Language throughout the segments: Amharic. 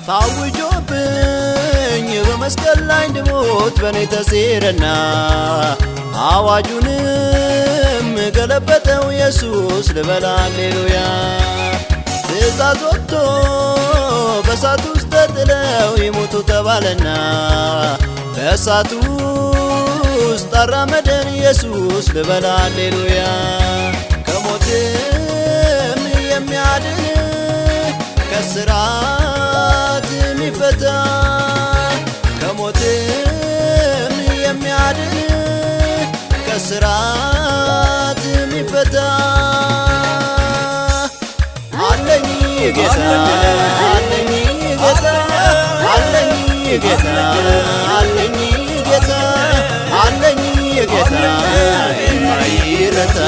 ታውጆብኝ በመስቀል ላይ እንድሞት በኔ ተሴረና አዋጁንም ገለበጠው ኢየሱስ ልበል ሃሌሉያ። ትእዛዝ ወጥቶ በእሳት ውስጥ ተጥለው ይሞቱ ተባለና በእሳቱ ውስጥ አራመደን ኢየሱስ ልበል ሃሌሉያ። ከሞትም የሚያድን ከስራት የሚፈታ ከሞትም የሚያድን ከስራት የሚፈታ አለኝ ጌታ አለኝ ጌታ አለኝ ጌታ አለኝ ጌታ አለኝ ጌታ የማይረታ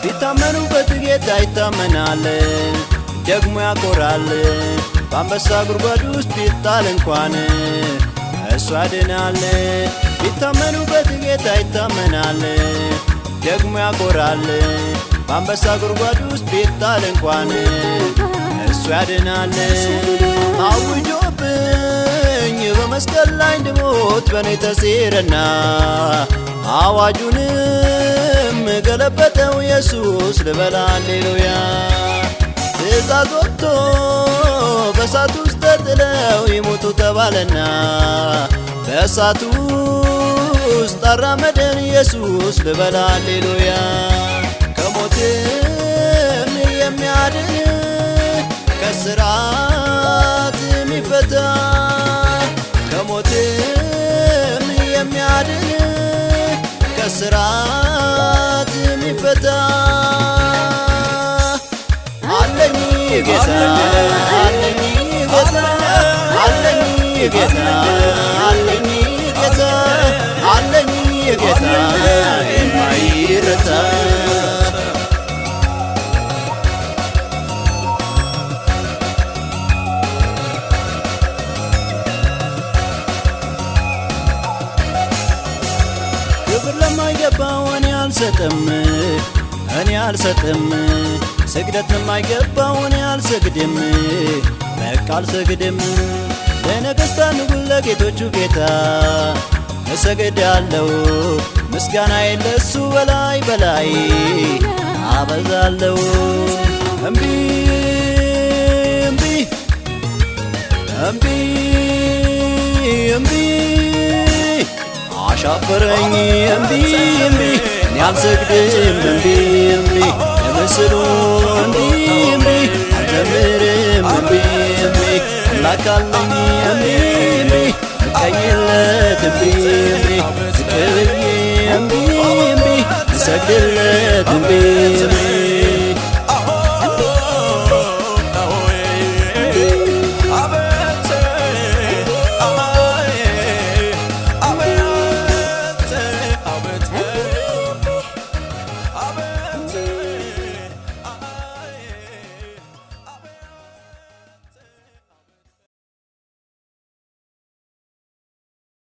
ቢታመኑበት ጌታ ይታመናል ደግሞ ያኮራል። በአንበሳ ጉድጓድ ውስጥ ቢጣል እንኳን እሱ ያድናል። ቢታመኑበት ጌታ ይታመናል ደግሞ ያኮራል። በአንበሳ ጉድጓድ ውስጥ ቢጣል እንኳን እሱ ያድናል። አውጆብኝ በመስቀል ላይ እንድሞት በኔ ተሴረና አዋጁንም ገለበጠው ኢየሱስ ልበል ሃሌሉያ። ትእዛዝ ወጥቶ በእሳት ውስጥ ተጥለው ይሞቱ ተባለና በእሳቱ ውስጥ አራመደን ኢየሱስ ልበል ሃሌሉያ። ከሞትም የሚያድን ከስራት የሚፈታ ከሞትም የሚያድን ከስራት የሚፈታ አለኝ ጌታ አለኝ ጌታ አለኝ ጌታ አለኝ ጌታ አለኝ ጌታ የማይረታ ክብር ለማይገባው እኔ አልሰጥም ስግደት ለማይገባው እኔ አልሰግድም በቃ አልሰግድም። ለነገሥታት ንጉሥ ለጌቶቹ ጌታ እሰግዳለሁ ምስጋናዬን ለእሱ በላይ በላይ አበዛለሁ። እምቢ እምቢ እምቢ እምቢ አሻፈረኝ እምቢ እምቢ እኔ አልሰግድም እምቢ እምቢ ለምስሉ እምቢ እምቢ አልዘምርም እምቢ እምቢ አምላክ አለኝ እምቢ እምቢ ልቀኝለት እምቢ እምቢ ዝቅ ብዬ እምቢ እምቢ ልሰግድለት እምቢ እምቢ